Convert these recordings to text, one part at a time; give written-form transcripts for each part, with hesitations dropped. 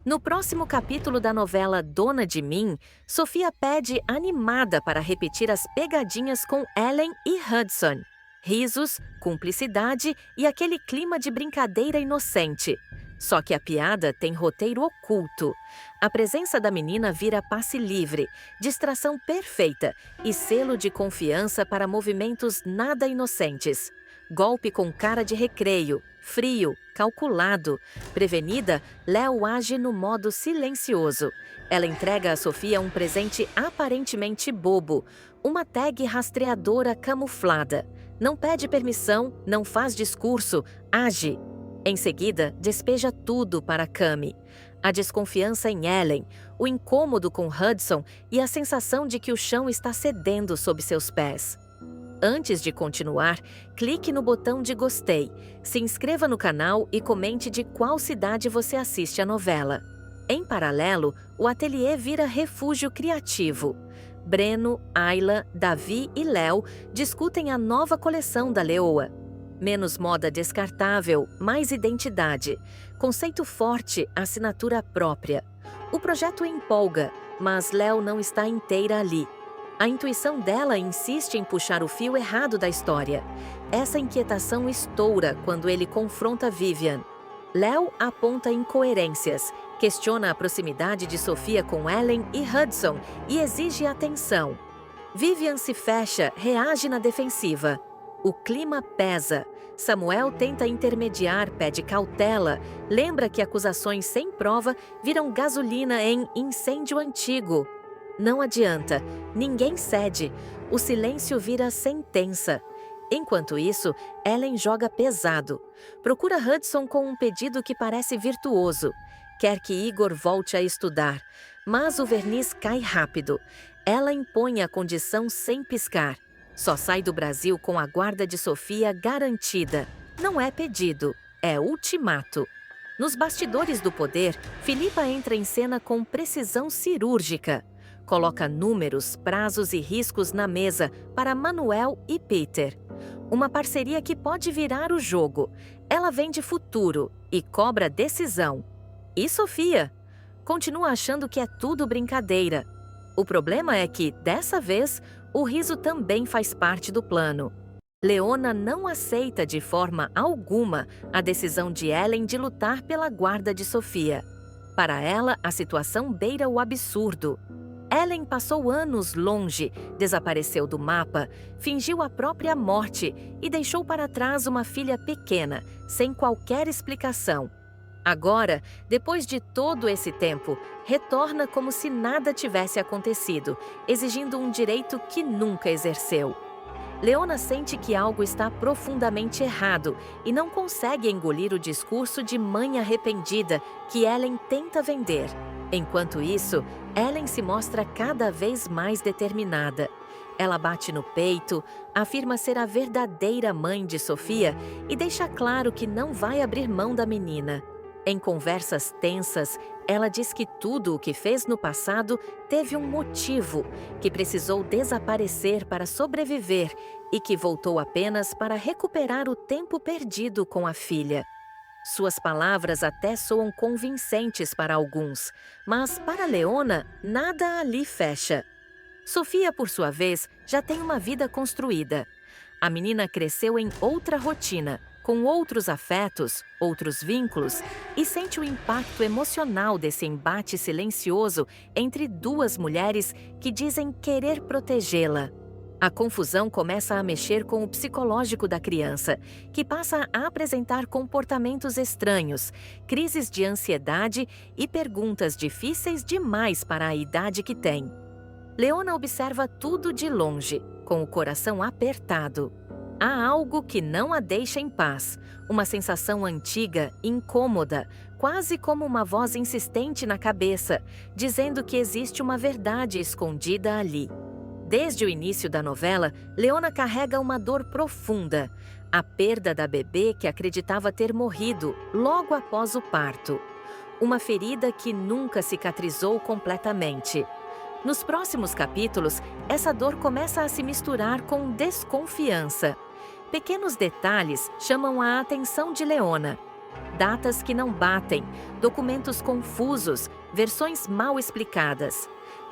No próximo capítulo da novela Dona de Mim, Sofia pede animada para repetir as pegadinhas com Ellen e Hudson. Risos, cumplicidade e aquele clima de brincadeira inocente. Só que a piada tem roteiro oculto. A presença da menina vira passe livre, distração perfeita e selo de confiança para movimentos nada inocentes. Golpe com cara de recreio, frio, calculado. Prevenida, Léo age no modo silencioso. Ela entrega a Sofia um presente aparentemente bobo, uma tag rastreadora camuflada. Não pede permissão, não faz discurso, age. Em seguida, despeja tudo para Cami. A desconfiança em Ellen, o incômodo com Hudson e a sensação de que o chão está cedendo sob seus pés. Antes de continuar, clique no botão de gostei, se inscreva no canal e comente de qual cidade você assiste a novela. Em paralelo, o ateliê vira refúgio criativo. Breno, Ayla, Davi e Léo discutem a nova coleção da Leoa. Menos moda descartável, mais identidade. Conceito forte, assinatura própria. O projeto empolga, mas Léo não está inteira ali. A intuição dela insiste em puxar o fio errado da história. Essa inquietação estoura quando ele confronta Vivian. Léo aponta incoerências, questiona a proximidade de Sofia com Ellen e Hudson e exige atenção. Vivian se fecha, reage na defensiva. O clima pesa. Samuel tenta intermediar, pede cautela, lembra que acusações sem prova viram gasolina em incêndio antigo. Não adianta, ninguém cede, o silêncio vira sentença. Enquanto isso, Ellen joga pesado. Procura Hudson com um pedido que parece virtuoso. Quer que Igor volte a estudar, mas o verniz cai rápido. Ela impõe a condição sem piscar. Só sai do Brasil com a guarda de Sofia garantida. Não é pedido, é ultimato. Nos bastidores do poder, Filipa entra em cena com precisão cirúrgica. Coloca números, prazos e riscos na mesa para Manuel e Peter. Uma parceria que pode virar o jogo. Ela vende futuro e cobra decisão. E Sofia? Continua achando que é tudo brincadeira. O problema é que, dessa vez, o riso também faz parte do plano. Leona não aceita de forma alguma a decisão de Ellen de lutar pela guarda de Sofia. Para ela, a situação beira o absurdo. Ellen passou anos longe, desapareceu do mapa, fingiu a própria morte e deixou para trás uma filha pequena, sem qualquer explicação. Agora, depois de todo esse tempo, retorna como se nada tivesse acontecido, exigindo um direito que nunca exerceu. Leona sente que algo está profundamente errado e não consegue engolir o discurso de mãe arrependida que Ellen tenta vender. Enquanto isso, Ellen se mostra cada vez mais determinada. Ela bate no peito, afirma ser a verdadeira mãe de Sofia e deixa claro que não vai abrir mão da menina. Em conversas tensas, ela diz que tudo o que fez no passado teve um motivo, que precisou desaparecer para sobreviver e que voltou apenas para recuperar o tempo perdido com a filha. Suas palavras até soam convincentes para alguns, mas para Leona, nada ali fecha. Sofia, por sua vez, já tem uma vida construída. A menina cresceu em outra rotina, com outros afetos, outros vínculos, e sente o impacto emocional desse embate silencioso entre duas mulheres que dizem querer protegê-la. A confusão começa a mexer com o psicológico da criança, que passa a apresentar comportamentos estranhos, crises de ansiedade e perguntas difíceis demais para a idade que tem. Leona observa tudo de longe, com o coração apertado. Há algo que não a deixa em paz, uma sensação antiga, incômoda, quase como uma voz insistente na cabeça, dizendo que existe uma verdade escondida ali. Desde o início da novela, Leona carrega uma dor profunda, a perda da bebê que acreditava ter morrido logo após o parto. Uma ferida que nunca cicatrizou completamente. Nos próximos capítulos, essa dor começa a se misturar com desconfiança. Pequenos detalhes chamam a atenção de Leona. datas que não batem, documentos confusos, versões mal explicadas.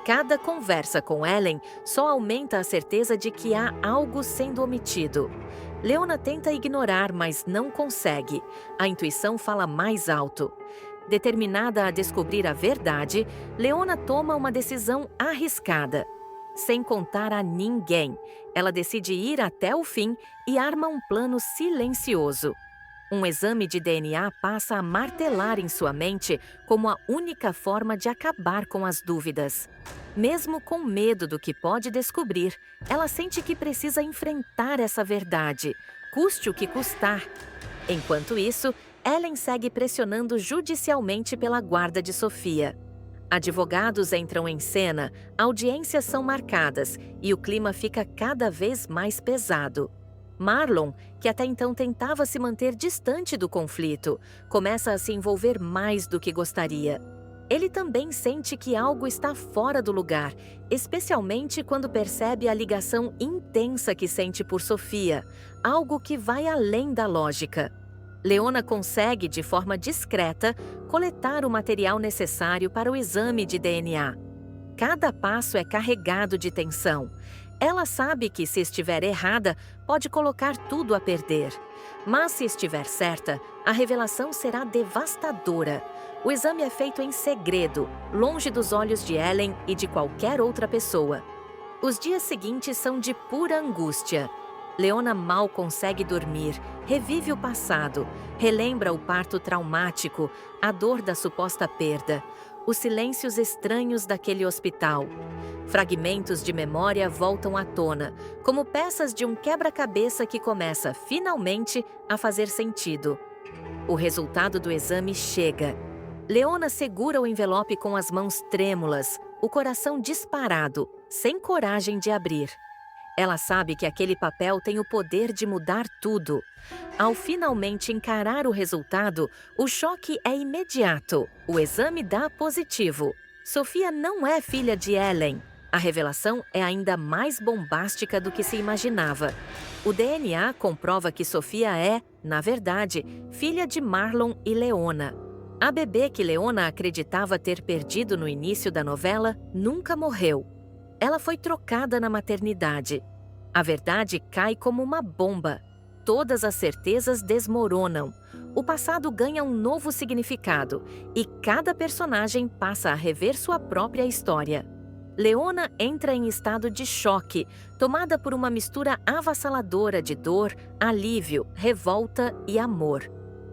Cada conversa com Ellen só aumenta a certeza de que há algo sendo omitido. Leona tenta ignorar, mas não consegue. A intuição fala mais alto. Determinada a descobrir a verdade, Leona toma uma decisão arriscada. Sem contar a ninguém, ela decide ir até o fim e arma um plano silencioso. Um exame de DNA passa a martelar em sua mente como a única forma de acabar com as dúvidas. Mesmo com medo do que pode descobrir, ela sente que precisa enfrentar essa verdade, custe o que custar. Enquanto isso, Ellen segue pressionando judicialmente pela guarda de Sofia. Advogados entram em cena, audiências são marcadas e o clima fica cada vez mais pesado. Marlon, que até então tentava se manter distante do conflito, começa a se envolver mais do que gostaria. Ele também sente que algo está fora do lugar, especialmente quando percebe a ligação intensa que sente por Sofia, algo que vai além da lógica. Leona consegue, de forma discreta, coletar o material necessário para o exame de DNA. Cada passo é carregado de tensão. Ela sabe que, se estiver errada, pode colocar tudo a perder. Mas, se estiver certa, a revelação será devastadora. O exame é feito em segredo, longe dos olhos de Ellen e de qualquer outra pessoa. Os dias seguintes são de pura angústia. Leona mal consegue dormir, revive o passado, relembra o parto traumático, a dor da suposta perda, os silêncios estranhos daquele hospital. Fragmentos de memória voltam à tona, como peças de um quebra-cabeça que começa, finalmente, a fazer sentido. O resultado do exame chega. Leona segura o envelope com as mãos trêmulas, o coração disparado, sem coragem de abrir. Ela sabe que aquele papel tem o poder de mudar tudo. Ao finalmente encarar o resultado, o choque é imediato. O exame dá positivo. Sofia não é filha de Ellen. A revelação é ainda mais bombástica do que se imaginava. O DNA comprova que Sofia é, na verdade, filha de Marlon e Leona. A bebê que Leona acreditava ter perdido no início da novela nunca morreu. Ela foi trocada na maternidade. A verdade cai como uma bomba. Todas as certezas desmoronam. O passado ganha um novo significado e cada personagem passa a rever sua própria história. Leona entra em estado de choque, tomada por uma mistura avassaladora de dor, alívio, revolta e amor.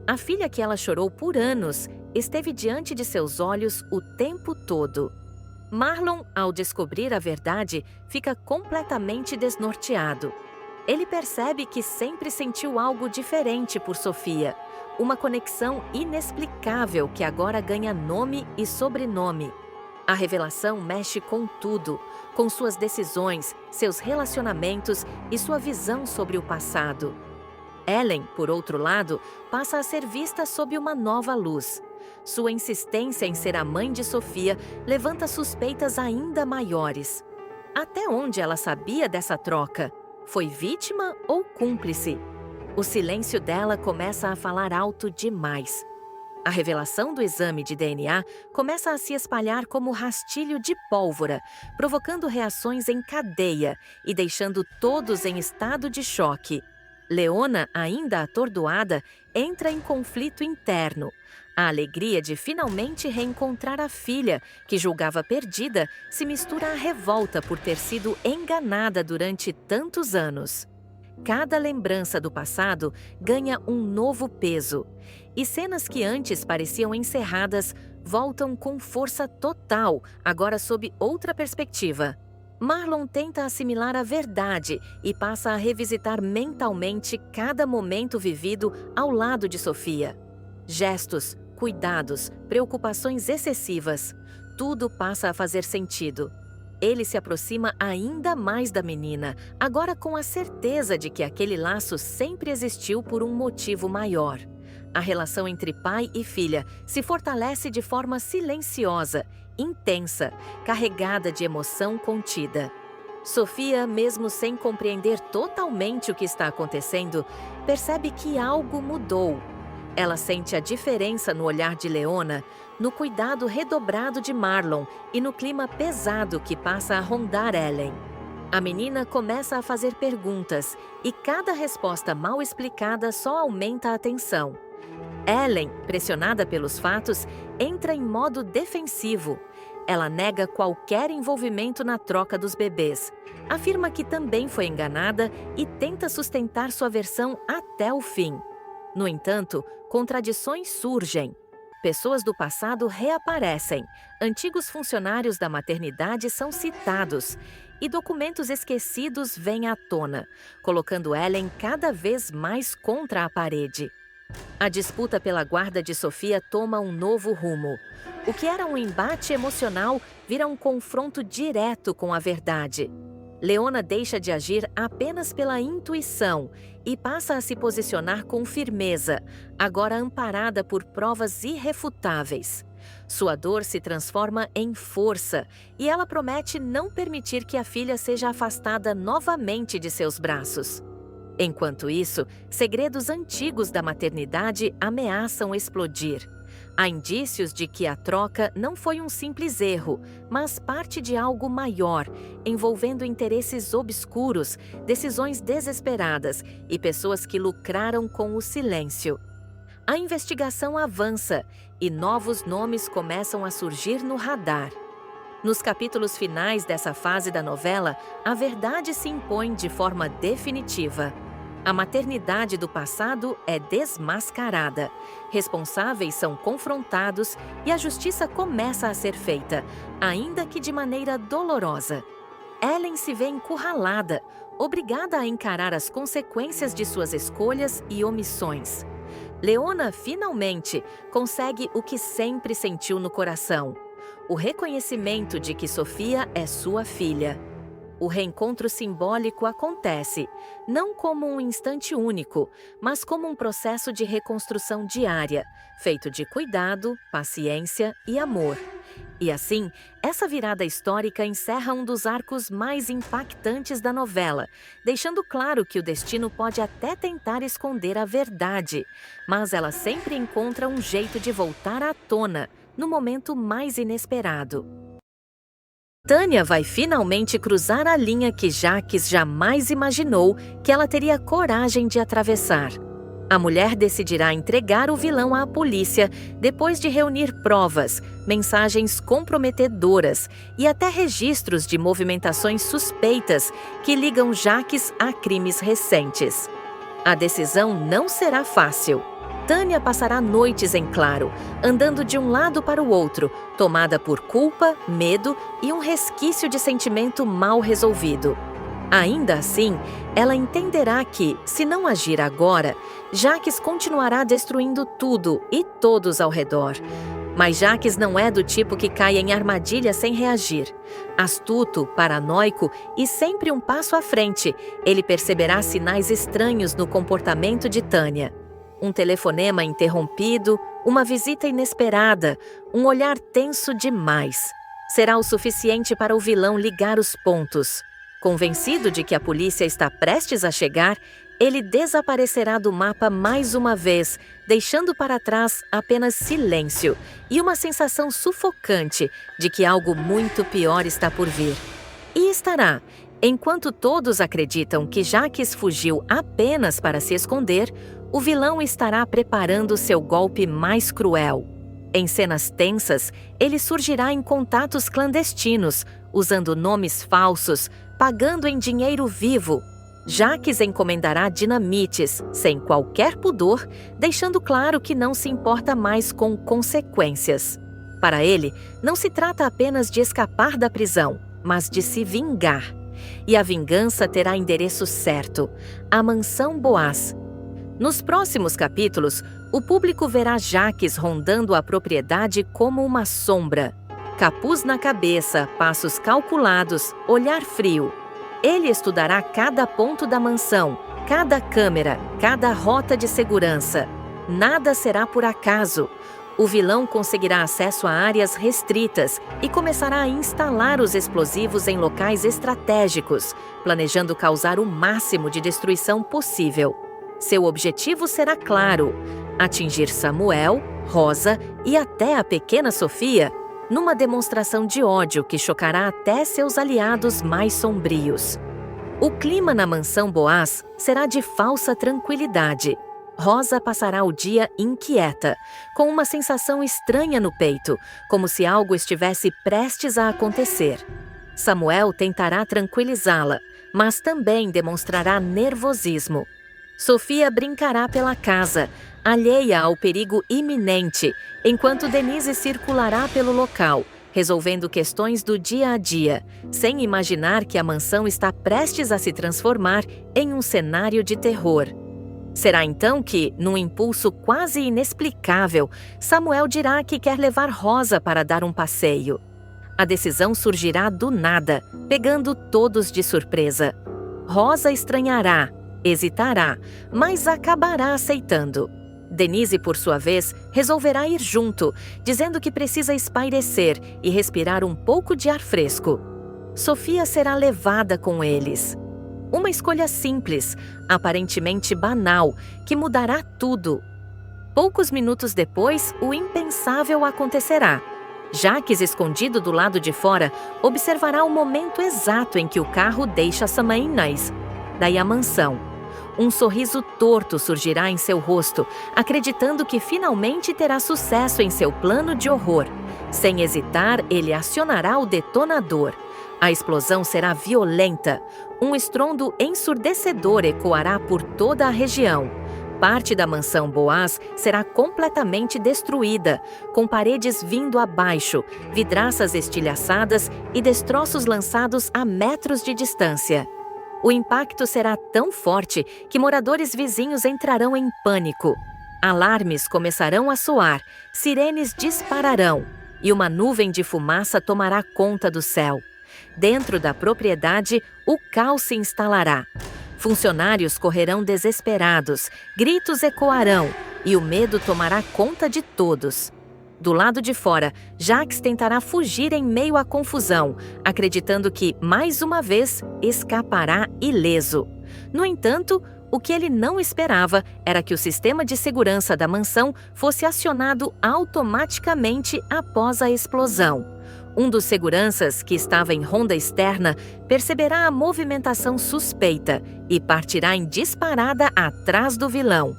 A filha que ela chorou por anos esteve diante de seus olhos o tempo todo. Marlon, ao descobrir a verdade, fica completamente desnorteado. Ele percebe que sempre sentiu algo diferente por Sofia, uma conexão inexplicável que agora ganha nome e sobrenome. A revelação mexe com tudo, com suas decisões, seus relacionamentos e sua visão sobre o passado. Ellen, por outro lado, passa a ser vista sob uma nova luz. Sua insistência em ser a mãe de Sofia levanta suspeitas ainda maiores. Até onde ela sabia dessa troca? Foi vítima ou cúmplice? O silêncio dela começa a falar alto demais. A revelação do exame de DNA começa a se espalhar como rastilho de pólvora, provocando reações em cadeia e deixando todos em estado de choque. Leona, ainda atordoada, entra em conflito interno. A alegria de finalmente reencontrar a filha, que julgava perdida, se mistura à revolta por ter sido enganada durante tantos anos. Cada lembrança do passado ganha um novo peso, e cenas que antes pareciam encerradas voltam com força total, agora sob outra perspectiva. Marlon tenta assimilar a verdade e passa a revisitar mentalmente cada momento vivido ao lado de Sofia. Gestos, cuidados, preocupações excessivas, tudo passa a fazer sentido. Ele se aproxima ainda mais da menina, agora com a certeza de que aquele laço sempre existiu por um motivo maior. A relação entre pai e filha se fortalece de forma silenciosa, intensa, carregada de emoção contida. Sofia, mesmo sem compreender totalmente o que está acontecendo, percebe que algo mudou. Ela sente a diferença no olhar de Leona, no cuidado redobrado de Marlon e no clima pesado que passa a rondar Ellen. A menina começa a fazer perguntas e cada resposta mal explicada só aumenta a tensão. Ellen, pressionada pelos fatos, entra em modo defensivo. Ela nega qualquer envolvimento na troca dos bebês, afirma que também foi enganada e tenta sustentar sua versão até o fim. No entanto, contradições surgem. Pessoas do passado reaparecem, antigos funcionários da maternidade são citados e documentos esquecidos vêm à tona, colocando Ellen cada vez mais contra a parede. A disputa pela guarda de Sofia toma um novo rumo. O que era um embate emocional vira um confronto direto com a verdade. Leona deixa de agir apenas pela intuição e passa a se posicionar com firmeza, agora amparada por provas irrefutáveis. Sua dor se transforma em força e ela promete não permitir que a filha seja afastada novamente de seus braços. Enquanto isso, segredos antigos da maternidade ameaçam explodir. Há indícios de que a troca não foi um simples erro, mas parte de algo maior, envolvendo interesses obscuros, decisões desesperadas e pessoas que lucraram com o silêncio. A investigação avança e novos nomes começam a surgir no radar. Nos capítulos finais dessa fase da novela, a verdade se impõe de forma definitiva. A maternidade do passado é desmascarada, responsáveis são confrontados e a justiça começa a ser feita, ainda que de maneira dolorosa. Ellen se vê encurralada, obrigada a encarar as consequências de suas escolhas e omissões. Leona, finalmente, consegue o que sempre sentiu no coração: o reconhecimento de que Sofia é sua filha. O reencontro simbólico acontece, não como um instante único, mas como um processo de reconstrução diária, feito de cuidado, paciência e amor. E assim, essa virada histórica encerra um dos arcos mais impactantes da novela, deixando claro que o destino pode até tentar esconder a verdade, mas ela sempre encontra um jeito de voltar à tona, no momento mais inesperado. Tânia vai finalmente cruzar a linha que Jacques jamais imaginou que ela teria coragem de atravessar. A mulher decidirá entregar o vilão à polícia depois de reunir provas, mensagens comprometedoras e até registros de movimentações suspeitas que ligam Jacques a crimes recentes. A decisão não será fácil. Tânia passará noites em claro, andando de um lado para o outro, tomada por culpa, medo e um resquício de sentimento mal resolvido. Ainda assim, ela entenderá que, se não agir agora, Jacques continuará destruindo tudo e todos ao redor. Mas Jacques não é do tipo que cai em armadilha sem reagir. Astuto, paranoico e sempre um passo à frente, ele perceberá sinais estranhos no comportamento de Tânia. Um telefonema interrompido, uma visita inesperada, um olhar tenso demais. Será o suficiente para o vilão ligar os pontos. Convencido de que a polícia está prestes a chegar, ele desaparecerá do mapa mais uma vez, deixando para trás apenas silêncio e uma sensação sufocante de que algo muito pior está por vir. E estará. Enquanto todos acreditam que Jacques fugiu apenas para se esconder, o vilão estará preparando seu golpe mais cruel. Em cenas tensas, ele surgirá em contatos clandestinos, usando nomes falsos, pagando em dinheiro vivo. Jacques encomendará dinamites, sem qualquer pudor, deixando claro que não se importa mais com consequências. Para ele, não se trata apenas de escapar da prisão, mas de se vingar. E a vingança terá endereço certo: a Mansão Boaz. Nos próximos capítulos, o público verá Jacques rondando a propriedade como uma sombra. Capuz na cabeça, passos calculados, olhar frio. Ele estudará cada ponto da mansão, cada câmera, cada rota de segurança. Nada será por acaso. O vilão conseguirá acesso a áreas restritas e começará a instalar os explosivos em locais estratégicos, planejando causar o máximo de destruição possível. Seu objetivo será claro: atingir Samuel, Rosa e até a pequena Sofia, numa demonstração de ódio que chocará até seus aliados mais sombrios. O clima na mansão Boaz será de falsa tranquilidade. Rosa passará o dia inquieta, com uma sensação estranha no peito, como se algo estivesse prestes a acontecer. Samuel tentará tranquilizá-la, mas também demonstrará nervosismo. Sofia brincará pela casa, alheia ao perigo iminente, enquanto Denise circulará pelo local, resolvendo questões do dia a dia, sem imaginar que a mansão está prestes a se transformar em um cenário de terror. Será então que, num impulso quase inexplicável, Samuel dirá que quer levar Rosa para dar um passeio. A decisão surgirá do nada, pegando todos de surpresa. Rosa estranhará, hesitará, mas acabará aceitando. Denise, por sua vez, resolverá ir junto, dizendo que precisa espairecer e respirar um pouco de ar fresco. Sofia será levada com eles. Uma escolha simples, aparentemente banal, que mudará tudo. Poucos minutos depois, o impensável acontecerá. Jacques, escondido do lado de fora, observará o momento exato em que o carro deixa Samainais, daí a mansão. Um sorriso torto surgirá em seu rosto, acreditando que finalmente terá sucesso em seu plano de horror. Sem hesitar, ele acionará o detonador. A explosão será violenta. Um estrondo ensurdecedor ecoará por toda a região. Parte da mansão Boaz será completamente destruída, com paredes vindo abaixo, vidraças estilhaçadas e destroços lançados a metros de distância. O impacto será tão forte que moradores vizinhos entrarão em pânico. Alarmes começarão a soar, sirenes dispararão e uma nuvem de fumaça tomará conta do céu. Dentro da propriedade, o caos se instalará. Funcionários correrão desesperados, gritos ecoarão e o medo tomará conta de todos. Do lado de fora, Jacques tentará fugir em meio à confusão, acreditando que, mais uma vez, escapará ileso. No entanto, o que ele não esperava era que o sistema de segurança da mansão fosse acionado automaticamente após a explosão. Um dos seguranças, que estava em ronda externa, perceberá a movimentação suspeita e partirá em disparada atrás do vilão.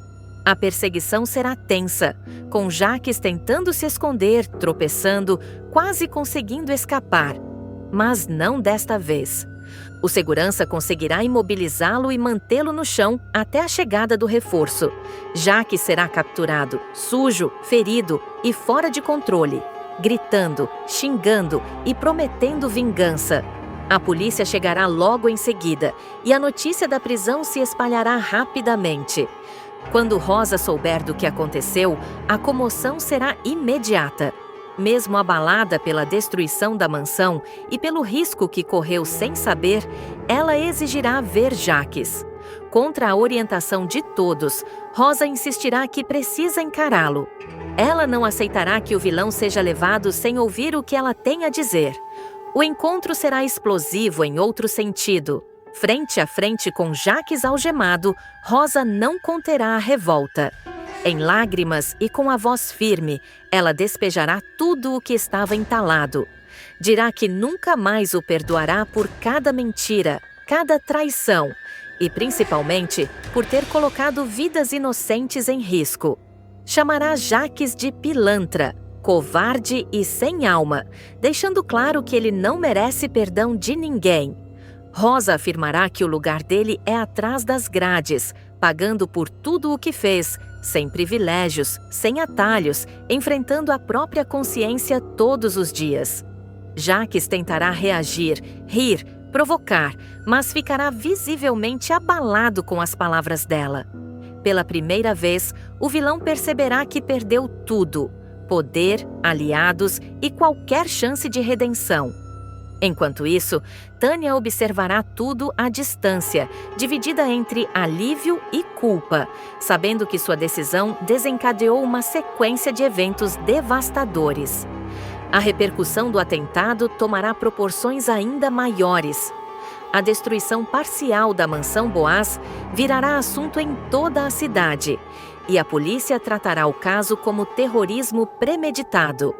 A perseguição será tensa, com Jacques tentando se esconder, tropeçando, quase conseguindo escapar. Mas não desta vez. O segurança conseguirá imobilizá-lo e mantê-lo no chão até a chegada do reforço. Jacques será capturado, sujo, ferido e fora de controle, gritando, xingando e prometendo vingança. A polícia chegará logo em seguida e a notícia da prisão se espalhará rapidamente. Quando Rosa souber do que aconteceu, a comoção será imediata. Mesmo abalada pela destruição da mansão e pelo risco que correu sem saber, ela exigirá ver Jacques. Contra a orientação de todos, Rosa insistirá que precisa encará-lo. Ela não aceitará que o vilão seja levado sem ouvir o que ela tem a dizer. O encontro será explosivo em outro sentido. Frente a frente com Jacques algemado, Rosa não conterá a revolta. Em lágrimas e com a voz firme, ela despejará tudo o que estava entalado. Dirá que nunca mais o perdoará por cada mentira, cada traição e, principalmente, por ter colocado vidas inocentes em risco. Chamará Jacques de pilantra, covarde e sem alma, deixando claro que ele não merece perdão de ninguém. Rosa afirmará que o lugar dele é atrás das grades, pagando por tudo o que fez, sem privilégios, sem atalhos, enfrentando a própria consciência todos os dias. Jacques tentará reagir, rir, provocar, mas ficará visivelmente abalado com as palavras dela. Pela primeira vez, o vilão perceberá que perdeu tudo: poder, aliados e qualquer chance de redenção. Enquanto isso, Tânia observará tudo à distância, dividida entre alívio e culpa, sabendo que sua decisão desencadeou uma sequência de eventos devastadores. A repercussão do atentado tomará proporções ainda maiores. A destruição parcial da mansão Boaz virará assunto em toda a cidade, e a polícia tratará o caso como terrorismo premeditado.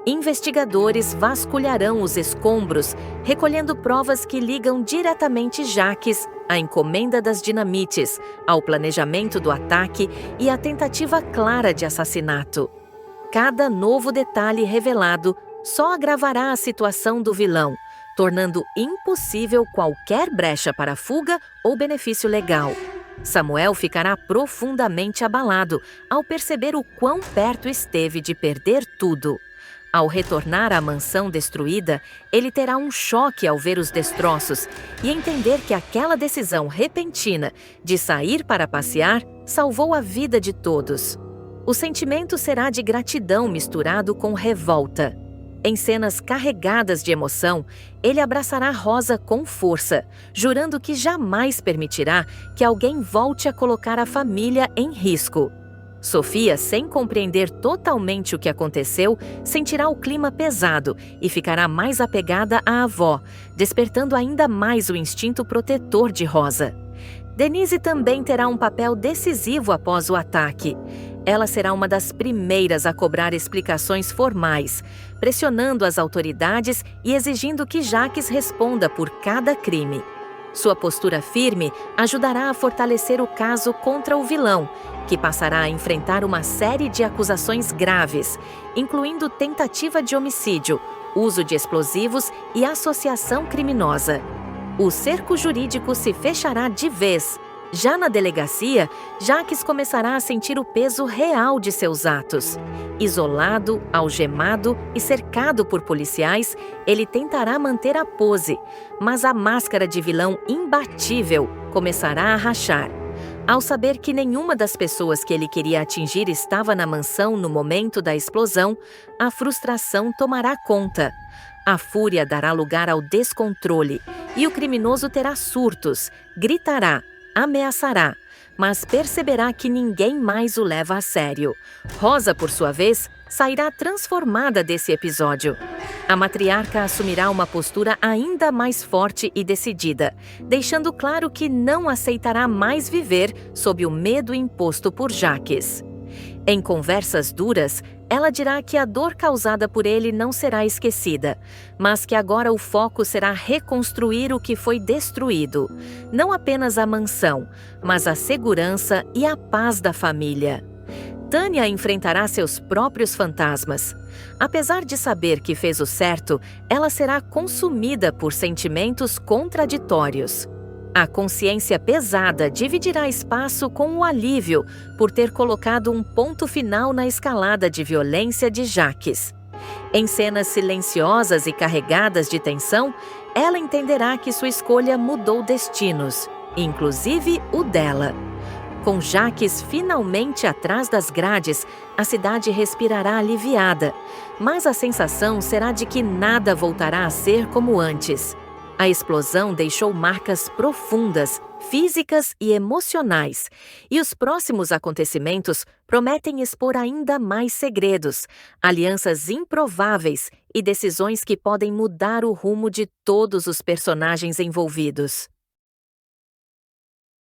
Investigadores vasculharão os escombros, recolhendo provas que ligam diretamente Jacques à encomenda das dinamites, ao planejamento do ataque e à tentativa clara de assassinato. Cada novo detalhe revelado só agravará a situação do vilão, tornando impossível qualquer brecha para fuga ou benefício legal. Samuel ficará profundamente abalado ao perceber o quão perto esteve de perder tudo. Ao retornar à mansão destruída, ele terá um choque ao ver os destroços e entender que aquela decisão repentina de sair para passear salvou a vida de todos. O sentimento será de gratidão misturado com revolta. Em cenas carregadas de emoção, ele abraçará Rosa com força, jurando que jamais permitirá que alguém volte a colocar a família em risco. Sofia, sem compreender totalmente o que aconteceu, sentirá o clima pesado e ficará mais apegada à avó, despertando ainda mais o instinto protetor de Rosa. Denise também terá um papel decisivo após o ataque. Ela será uma das primeiras a cobrar explicações formais, pressionando as autoridades e exigindo que Jacques responda por cada crime. Sua postura firme ajudará a fortalecer o caso contra o vilão, que passará a enfrentar uma série de acusações graves, incluindo tentativa de homicídio, uso de explosivos e associação criminosa. O cerco jurídico se fechará de vez. Já na delegacia, Jacques começará a sentir o peso real de seus atos. Isolado, algemado e cercado por policiais, ele tentará manter a pose, mas a máscara de vilão imbatível começará a rachar. Ao saber que nenhuma das pessoas que ele queria atingir estava na mansão no momento da explosão, a frustração tomará conta. A fúria dará lugar ao descontrole e o criminoso terá surtos, gritará, ameaçará, mas perceberá que ninguém mais o leva a sério. Rosa, por sua vez, sairá transformada desse episódio. A matriarca assumirá uma postura ainda mais forte e decidida, deixando claro que não aceitará mais viver sob o medo imposto por Jacques. Em conversas duras, ela dirá que a dor causada por ele não será esquecida, mas que agora o foco será reconstruir o que foi destruído. Não apenas a mansão, mas a segurança e a paz da família. Tânia enfrentará seus próprios fantasmas. Apesar de saber que fez o certo, ela será consumida por sentimentos contraditórios. A consciência pesada dividirá espaço com o alívio por ter colocado um ponto final na escalada de violência de Jacques. Em cenas silenciosas e carregadas de tensão, ela entenderá que sua escolha mudou destinos, inclusive o dela. Com Jacques finalmente atrás das grades, a cidade respirará aliviada, mas a sensação será de que nada voltará a ser como antes. A explosão deixou marcas profundas, físicas e emocionais, e os próximos acontecimentos prometem expor ainda mais segredos, alianças improváveis e decisões que podem mudar o rumo de todos os personagens envolvidos.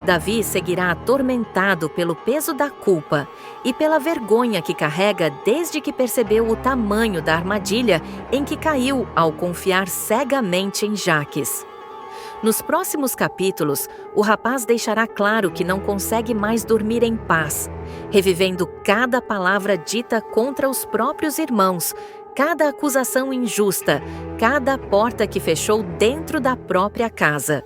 Davi seguirá atormentado pelo peso da culpa e pela vergonha que carrega desde que percebeu o tamanho da armadilha em que caiu ao confiar cegamente em Jacques. Nos próximos capítulos, o rapaz deixará claro que não consegue mais dormir em paz, revivendo cada palavra dita contra os próprios irmãos, cada acusação injusta, cada porta que fechou dentro da própria casa.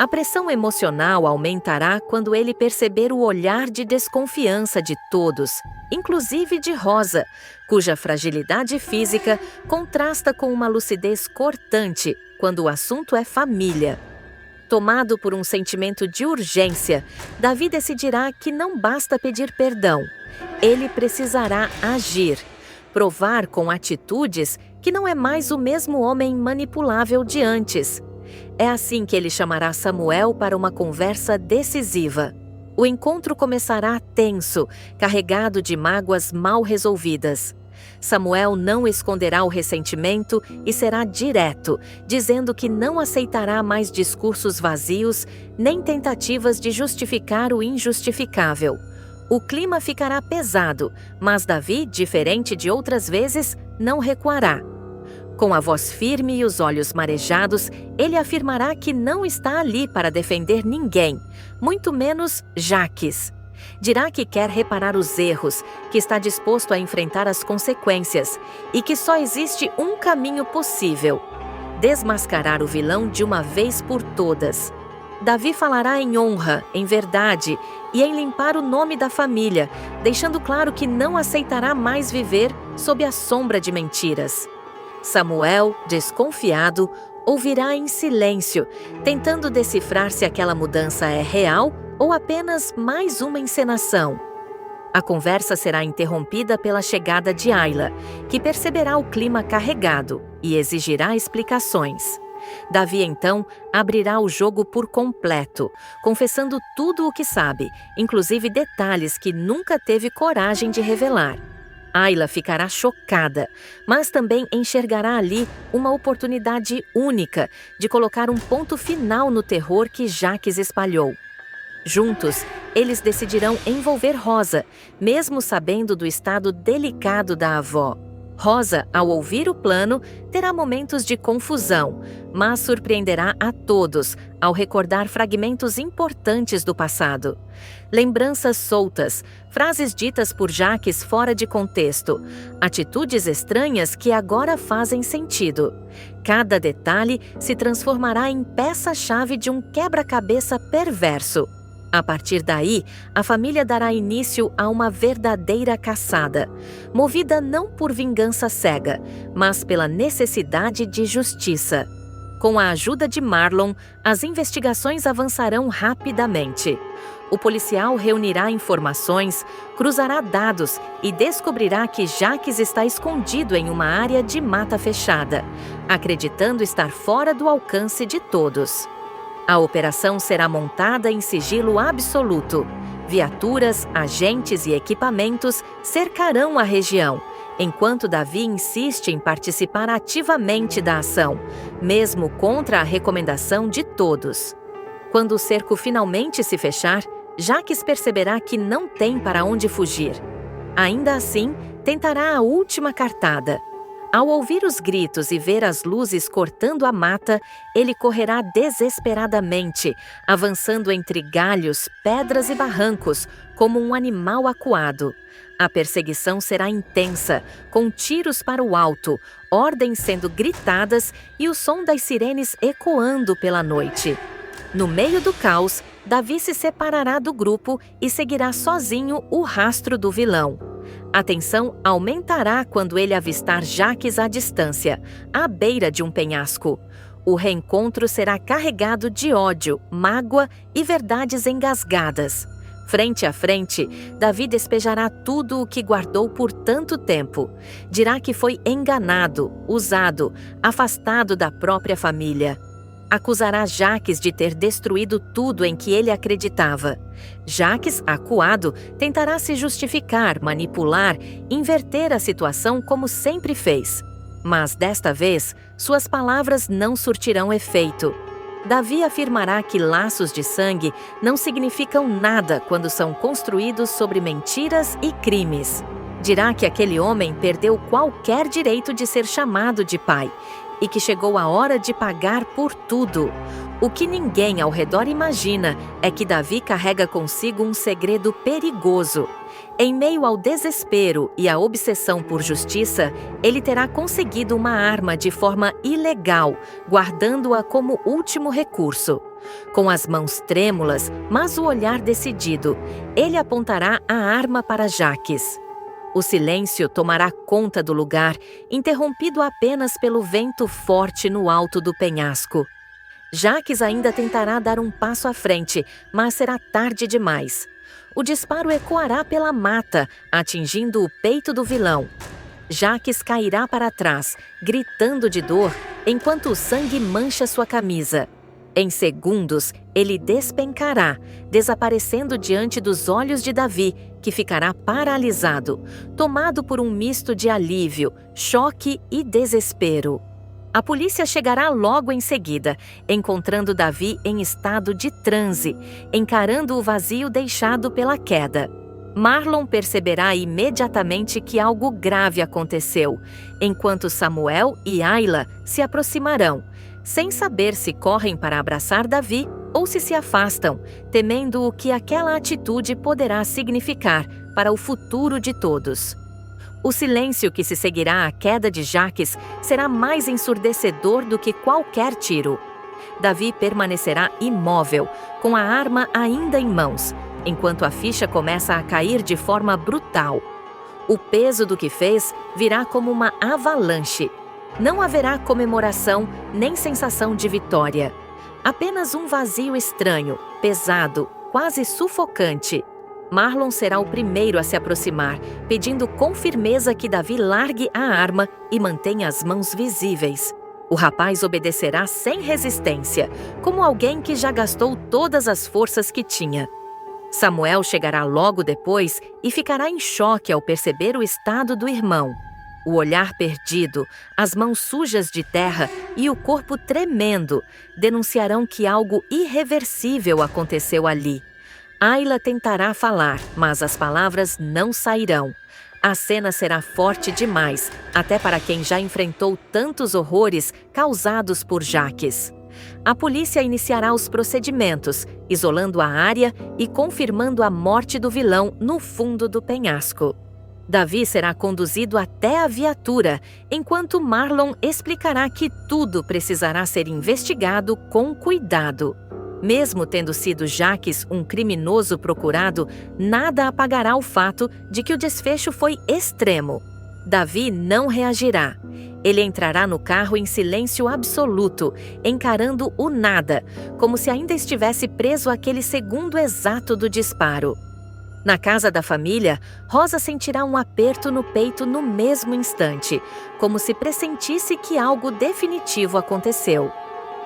A pressão emocional aumentará quando ele perceber o olhar de desconfiança de todos, inclusive de Rosa, cuja fragilidade física contrasta com uma lucidez cortante quando o assunto é família. Tomado por um sentimento de urgência, Davi decidirá que não basta pedir perdão. Ele precisará agir, provar com atitudes que não é mais o mesmo homem manipulável de antes. É assim que ele chamará Samuel para uma conversa decisiva. O encontro começará tenso, carregado de mágoas mal resolvidas. Samuel não esconderá o ressentimento e será direto, dizendo que não aceitará mais discursos vazios nem tentativas de justificar o injustificável. O clima ficará pesado, mas Davi, diferente de outras vezes, não recuará. Com a voz firme e os olhos marejados, ele afirmará que não está ali para defender ninguém, muito menos Jaques. Dirá que quer reparar os erros, que está disposto a enfrentar as consequências e que só existe um caminho possível: desmascarar o vilão de uma vez por todas. Davi falará em honra, em verdade e em limpar o nome da família, deixando claro que não aceitará mais viver sob a sombra de mentiras. Samuel, desconfiado, ouvirá em silêncio, tentando decifrar se aquela mudança é real ou apenas mais uma encenação. A conversa será interrompida pela chegada de Aila, que perceberá o clima carregado e exigirá explicações. Davi, então, abrirá o jogo por completo, confessando tudo o que sabe, inclusive detalhes que nunca teve coragem de revelar. Aila ficará chocada, mas também enxergará ali uma oportunidade única de colocar um ponto final no terror que Jaques espalhou. Juntos, eles decidirão envolver Rosa, mesmo sabendo do estado delicado da avó. Rosa, ao ouvir o plano, terá momentos de confusão, mas surpreenderá a todos ao recordar fragmentos importantes do passado. Lembranças soltas, frases ditas por Jaques fora de contexto, atitudes estranhas que agora fazem sentido. Cada detalhe se transformará em peça-chave de um quebra-cabeça perverso. A partir daí, a família dará início a uma verdadeira caçada, movida não por vingança cega, mas pela necessidade de justiça. Com a ajuda de Marlon, as investigações avançarão rapidamente. O policial reunirá informações, cruzará dados e descobrirá que Jaques está escondido em uma área de mata fechada, acreditando estar fora do alcance de todos. A operação será montada em sigilo absoluto. Viaturas, agentes e equipamentos cercarão a região, enquanto Davi insiste em participar ativamente da ação, mesmo contra a recomendação de todos. Quando o cerco finalmente se fechar, Jaques perceberá que não tem para onde fugir. Ainda assim, tentará a última cartada. Ao ouvir os gritos e ver as luzes cortando a mata, ele correrá desesperadamente, avançando entre galhos, pedras e barrancos, como um animal acuado. A perseguição será intensa, com tiros para o alto, ordens sendo gritadas e o som das sirenes ecoando pela noite. No meio do caos, Davi se separará do grupo e seguirá sozinho o rastro do vilão. A tensão aumentará quando ele avistar Jaques à distância, à beira de um penhasco. O reencontro será carregado de ódio, mágoa e verdades engasgadas. Frente a frente, Davi despejará tudo o que guardou por tanto tempo. Dirá que foi enganado, usado, afastado da própria família. Acusará Jaques de ter destruído tudo em que ele acreditava. Jaques, acuado, tentará se justificar, manipular, inverter a situação como sempre fez. Mas desta vez, suas palavras não surtirão efeito. Davi afirmará que laços de sangue não significam nada quando são construídos sobre mentiras e crimes. Dirá que aquele homem perdeu qualquer direito de ser chamado de pai e que chegou a hora de pagar por tudo. O que ninguém ao redor imagina é que Davi carrega consigo um segredo perigoso. Em meio ao desespero e à obsessão por justiça, ele terá conseguido uma arma de forma ilegal, guardando-a como último recurso. Com as mãos trêmulas, mas o olhar decidido, ele apontará a arma para Jaques. O silêncio tomará conta do lugar, interrompido apenas pelo vento forte no alto do penhasco. Jaques ainda tentará dar um passo à frente, mas será tarde demais. O disparo ecoará pela mata, atingindo o peito do vilão. Jaques cairá para trás, gritando de dor, enquanto o sangue mancha sua camisa. Em segundos, ele despencará, desaparecendo diante dos olhos de Davi, que ficará paralisado, tomado por um misto de alívio, choque e desespero. A polícia chegará logo em seguida, encontrando Davi em estado de transe, encarando o vazio deixado pela queda. Marlon perceberá imediatamente que algo grave aconteceu, enquanto Samuel e Ayla se aproximarão, sem saber se correm para abraçar Davi ou se afastam, temendo o que aquela atitude poderá significar para o futuro de todos. O silêncio que se seguirá à queda de Jaques será mais ensurdecedor do que qualquer tiro. Davi permanecerá imóvel, com a arma ainda em mãos, enquanto a ficha começa a cair de forma brutal. O peso do que fez virá como uma avalanche. Não haverá comemoração nem sensação de vitória. Apenas um vazio estranho, pesado, quase sufocante. Marlon será o primeiro a se aproximar, pedindo com firmeza que Davi largue a arma e mantenha as mãos visíveis. O rapaz obedecerá sem resistência, como alguém que já gastou todas as forças que tinha. Samuel chegará logo depois e ficará em choque ao perceber o estado do irmão. O olhar perdido, as mãos sujas de terra e o corpo tremendo denunciarão que algo irreversível aconteceu ali. Ayla tentará falar, mas as palavras não sairão. A cena será forte demais, até para quem já enfrentou tantos horrores causados por Jaques. A polícia iniciará os procedimentos, isolando a área e confirmando a morte do vilão no fundo do penhasco. Davi será conduzido até a viatura, enquanto Marlon explicará que tudo precisará ser investigado com cuidado. Mesmo tendo sido Jaques um criminoso procurado, nada apagará o fato de que o desfecho foi extremo. Davi não reagirá. Ele entrará no carro em silêncio absoluto, encarando o nada, como se ainda estivesse preso àquele segundo exato do disparo. Na casa da família, Rosa sentirá um aperto no peito no mesmo instante, como se pressentisse que algo definitivo aconteceu.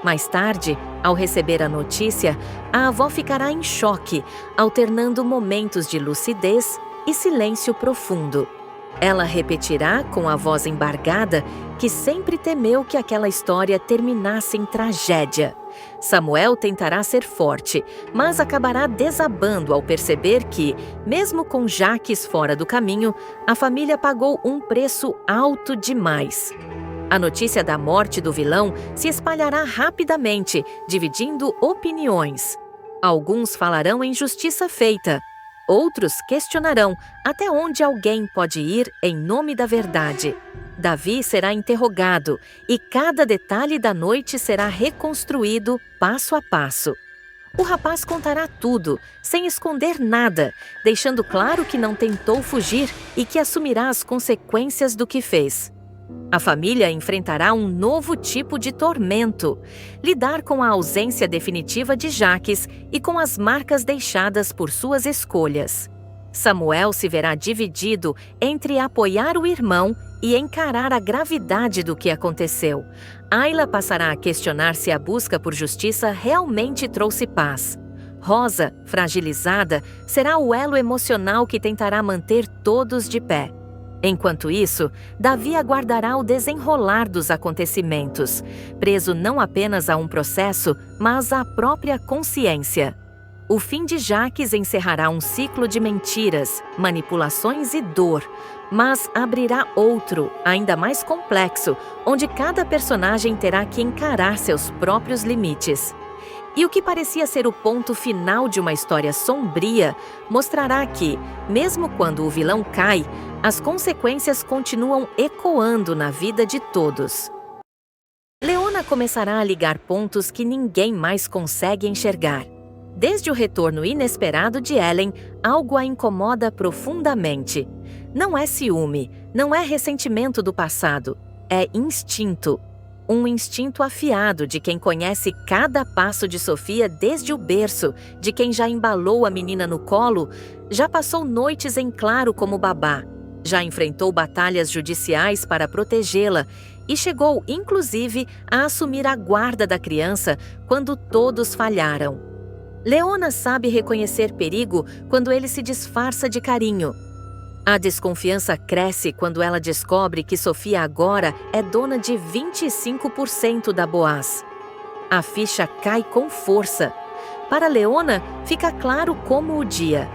Mais tarde, ao receber a notícia, a avó ficará em choque, alternando momentos de lucidez e silêncio profundo. Ela repetirá com a voz embargada que sempre temeu que aquela história terminasse em tragédia. Samuel tentará ser forte, mas acabará desabando ao perceber que, mesmo com Jaques fora do caminho, a família pagou um preço alto demais. A notícia da morte do vilão se espalhará rapidamente, dividindo opiniões. Alguns falarão em justiça feita. Outros questionarão até onde alguém pode ir em nome da verdade. Davi será interrogado e cada detalhe da noite será reconstruído passo a passo. O rapaz contará tudo, sem esconder nada, deixando claro que não tentou fugir e que assumirá as consequências do que fez. A família enfrentará um novo tipo de tormento: lidar com a ausência definitiva de Jaques e com as marcas deixadas por suas escolhas. Samuel se verá dividido entre apoiar o irmão e encarar a gravidade do que aconteceu. Ayla passará a questionar se a busca por justiça realmente trouxe paz. Rosa, fragilizada, será o elo emocional que tentará manter todos de pé. Enquanto isso, Davi aguardará o desenrolar dos acontecimentos, preso não apenas a um processo, mas à própria consciência. O fim de Jaques encerrará um ciclo de mentiras, manipulações e dor, mas abrirá outro, ainda mais complexo, onde cada personagem terá que encarar seus próprios limites. E o que parecia ser o ponto final de uma história sombria mostrará que, mesmo quando o vilão cai, as consequências continuam ecoando na vida de todos. Leona começará a ligar pontos que ninguém mais consegue enxergar. Desde o retorno inesperado de Ellen, algo a incomoda profundamente. Não é ciúme, não é ressentimento do passado, é instinto. Um instinto afiado de quem conhece cada passo de Sofia desde o berço, de quem já embalou a menina no colo, já passou noites em claro como babá, já enfrentou batalhas judiciais para protegê-la e chegou, inclusive, a assumir a guarda da criança quando todos falharam. Leona sabe reconhecer perigo quando ele se disfarça de carinho. A desconfiança cresce quando ela descobre que Sofia agora é dona de 25% da Boaz. A ficha cai com força. Para Leona, fica claro como o dia.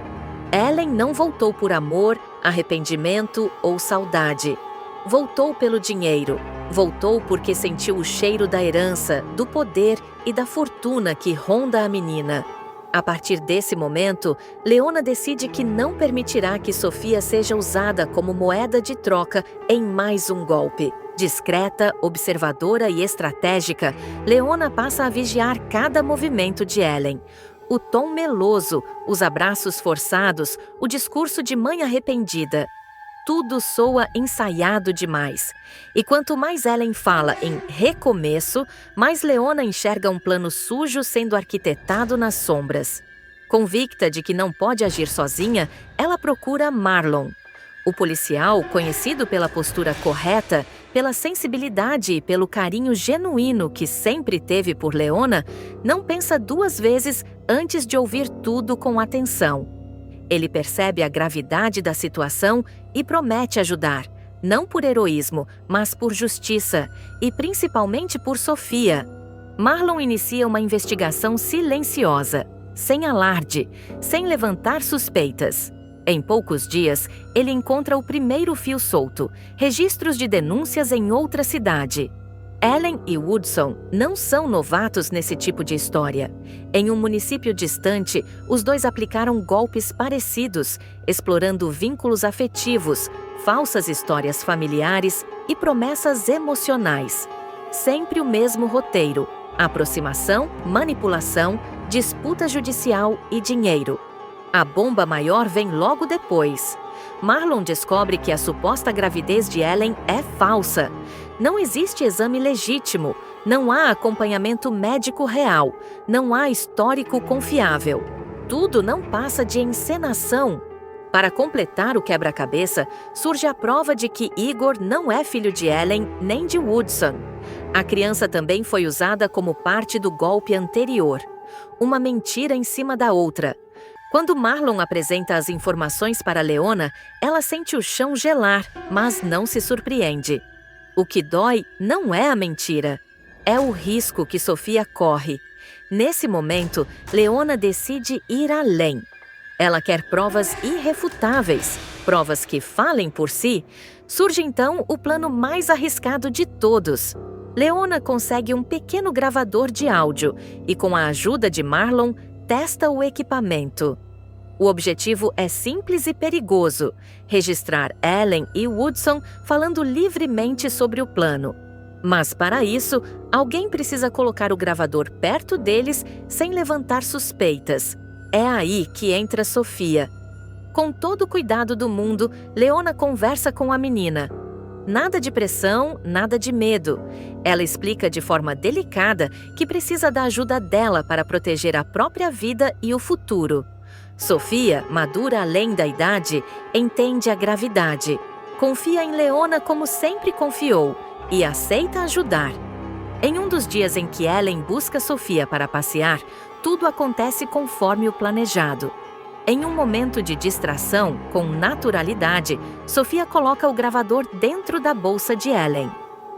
Ellen não voltou por amor, arrependimento ou saudade. Voltou pelo dinheiro. Voltou porque sentiu o cheiro da herança, do poder e da fortuna que ronda a menina. A partir desse momento, Leona decide que não permitirá que Sofia seja usada como moeda de troca em mais um golpe. Discreta, observadora e estratégica, Leona passa a vigiar cada movimento de Ellen. O tom meloso, os abraços forçados, o discurso de mãe arrependida. Tudo soa ensaiado demais. E quanto mais Ellen fala em recomeço, mais Leona enxerga um plano sujo sendo arquitetado nas sombras. Convicta de que não pode agir sozinha, ela procura Marlon. O policial, conhecido pela postura correta, pela sensibilidade e pelo carinho genuíno que sempre teve por Leona, não pensa duas vezes antes de ouvir tudo com atenção. Ele percebe a gravidade da situação e promete ajudar, não por heroísmo, mas por justiça, e principalmente por Sofia. Marlon inicia uma investigação silenciosa, sem alarde, sem levantar suspeitas. Em poucos dias, ele encontra o primeiro fio solto, registros de denúncias em outra cidade. Ellen e Woodson não são novatos nesse tipo de história. Em um município distante, os dois aplicaram golpes parecidos, explorando vínculos afetivos, falsas histórias familiares e promessas emocionais. Sempre o mesmo roteiro: aproximação, manipulação, disputa judicial e dinheiro. A bomba maior vem logo depois. Marlon descobre que a suposta gravidez de Ellen é falsa. Não existe exame legítimo, não há acompanhamento médico real, não há histórico confiável. Tudo não passa de encenação. Para completar o quebra-cabeça, surge a prova de que Igor não é filho de Ellen nem de Woodson. A criança também foi usada como parte do golpe anterior. Uma mentira em cima da outra. Quando Marlon apresenta as informações para Leona, ela sente o chão gelar, mas não se surpreende. O que dói não é a mentira, é o risco que Sofia corre. Nesse momento, Leona decide ir além. Ela quer provas irrefutáveis, provas que falem por si. Surge então o plano mais arriscado de todos. Leona consegue um pequeno gravador de áudio e, com a ajuda de Marlon, testa o equipamento. O objetivo é simples e perigoso: registrar Ellen e Woodson falando livremente sobre o plano. Mas para isso, alguém precisa colocar o gravador perto deles sem levantar suspeitas. É aí que entra Sofia. Com todo o cuidado do mundo, Leona conversa com a menina. Nada de pressão, nada de medo. Ela explica de forma delicada que precisa da ajuda dela para proteger a própria vida e o futuro. Sofia, madura além da idade, entende a gravidade. Confia em Leona como sempre confiou e aceita ajudar. Em um dos dias em que Ellen busca Sofia para passear, tudo acontece conforme o planejado. Em um momento de distração, com naturalidade, Sofia coloca o gravador dentro da bolsa de Ellen.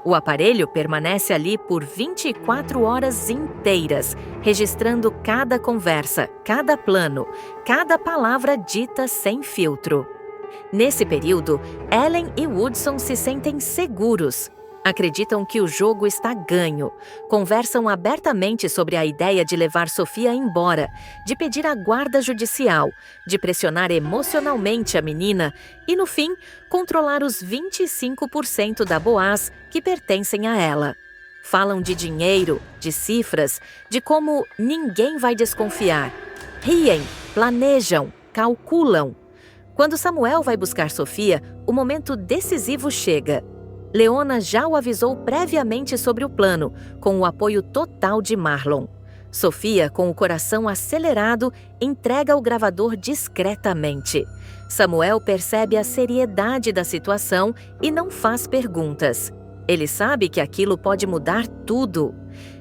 O aparelho permanece ali por 24 horas inteiras, registrando cada conversa, cada plano, cada palavra dita sem filtro. Nesse período, Ellen e Woodson se sentem seguros. Acreditam que o jogo está ganho. Conversam abertamente sobre a ideia de levar Sofia embora, de pedir a guarda judicial, de pressionar emocionalmente a menina e, no fim, controlar os 25% da Boaz que pertencem a ela. Falam de dinheiro, de cifras, de como ninguém vai desconfiar. Riem, planejam, calculam. Quando Samuel vai buscar Sofia, o momento decisivo chega. Leona já o avisou previamente sobre o plano, com o apoio total de Marlon. Sofia, com o coração acelerado, entrega o gravador discretamente. Samuel percebe a seriedade da situação e não faz perguntas. Ele sabe que aquilo pode mudar tudo.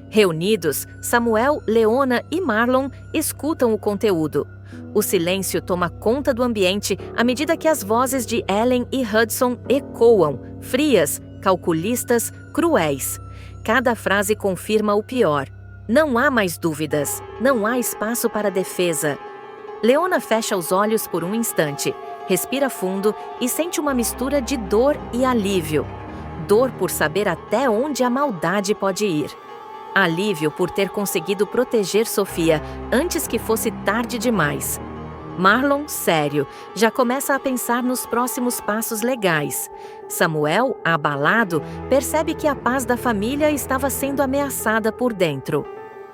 Reunidos, Samuel, Leona e Marlon escutam o conteúdo. O silêncio toma conta do ambiente à medida que as vozes de Ellen e Hudson ecoam, frias, calculistas, cruéis. Cada frase confirma o pior. Não há mais dúvidas, não há espaço para defesa. Leona fecha os olhos por um instante, respira fundo e sente uma mistura de dor e alívio. Dor por saber até onde a maldade pode ir. Alívio por ter conseguido proteger Sofia antes que fosse tarde demais. Marlon, sério, já começa a pensar nos próximos passos legais. Samuel, abalado, percebe que a paz da família estava sendo ameaçada por dentro.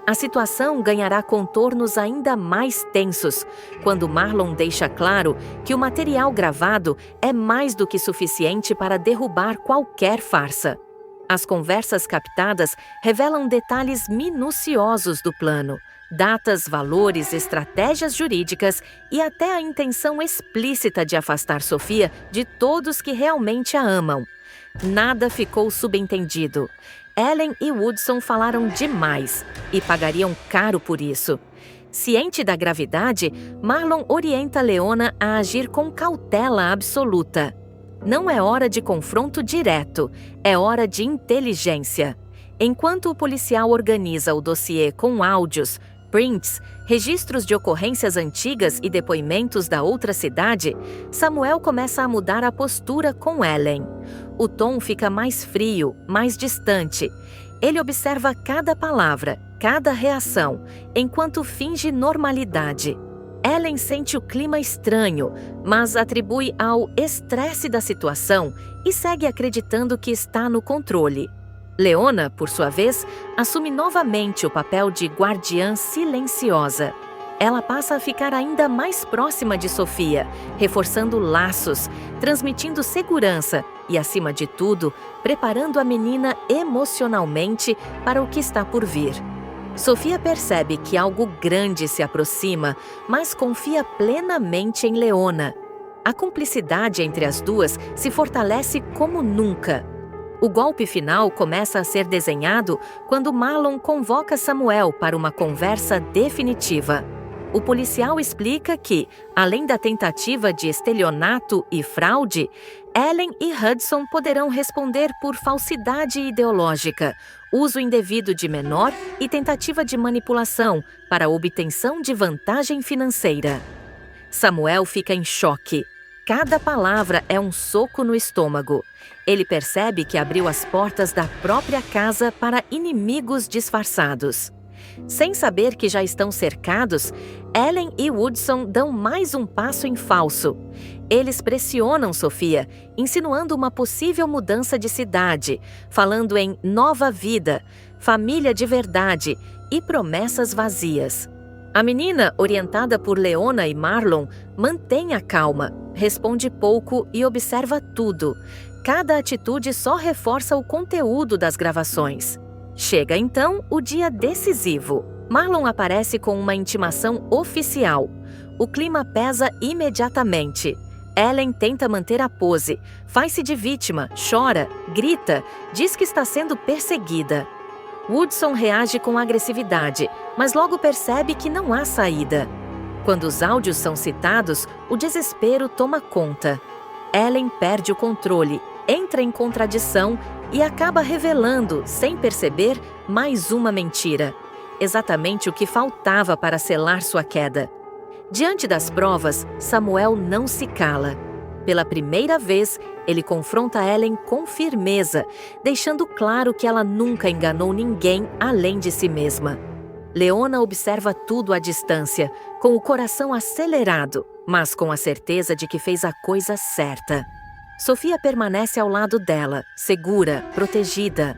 A situação ganhará contornos ainda mais tensos quando Marlon deixa claro que o material gravado é mais do que suficiente para derrubar qualquer farsa. As conversas captadas revelam detalhes minuciosos do plano, datas, valores, estratégias jurídicas e até a intenção explícita de afastar Sofia de todos que realmente a amam. Nada ficou subentendido. Ellen e Woodson falaram demais e pagariam caro por isso. Ciente da gravidade, Marlon orienta Leona a agir com cautela absoluta. Não é hora de confronto direto, é hora de inteligência. Enquanto o policial organiza o dossiê com áudios, prints, registros de ocorrências antigas e depoimentos da outra cidade, Samuel começa a mudar a postura com Ellen. O tom fica mais frio, mais distante. Ele observa cada palavra, cada reação, enquanto finge normalidade. Ellen sente o clima estranho, mas atribui ao estresse da situação e segue acreditando que está no controle. Leona, por sua vez, assume novamente o papel de guardiã silenciosa. Ela passa a ficar ainda mais próxima de Sofia, reforçando laços, transmitindo segurança e, acima de tudo, preparando a menina emocionalmente para o que está por vir. Sofia percebe que algo grande se aproxima, mas confia plenamente em Leona. A cumplicidade entre as duas se fortalece como nunca. O golpe final começa a ser desenhado quando Marlon convoca Samuel para uma conversa definitiva. O policial explica que, além da tentativa de estelionato e fraude, Ellen e Hudson poderão responder por falsidade ideológica, uso indevido de menor e tentativa de manipulação para a obtenção de vantagem financeira. Samuel fica em choque. Cada palavra é um soco no estômago. Ele percebe que abriu as portas da própria casa para inimigos disfarçados. Sem saber que já estão cercados, Ellen e Woodson dão mais um passo em falso. Eles pressionam Sofia, insinuando uma possível mudança de cidade, falando em nova vida, família de verdade e promessas vazias. A menina, orientada por Leona e Marlon, mantém a calma, responde pouco e observa tudo. Cada atitude só reforça o conteúdo das gravações. Chega então o dia decisivo. Marlon aparece com uma intimação oficial. O clima pesa imediatamente. Ellen tenta manter a pose, faz-se de vítima, chora, grita, diz que está sendo perseguida. Woodson reage com agressividade, mas logo percebe que não há saída. Quando os áudios são citados, o desespero toma conta. Ellen perde o controle, entra em contradição e acaba revelando, sem perceber, mais uma mentira. Exatamente o que faltava para selar sua queda. Diante das provas, Samuel não se cala. Pela primeira vez, ele confronta Ellen com firmeza, deixando claro que ela nunca enganou ninguém além de si mesma. Leona observa tudo à distância, com o coração acelerado, mas com a certeza de que fez a coisa certa. Sofia permanece ao lado dela, segura, protegida.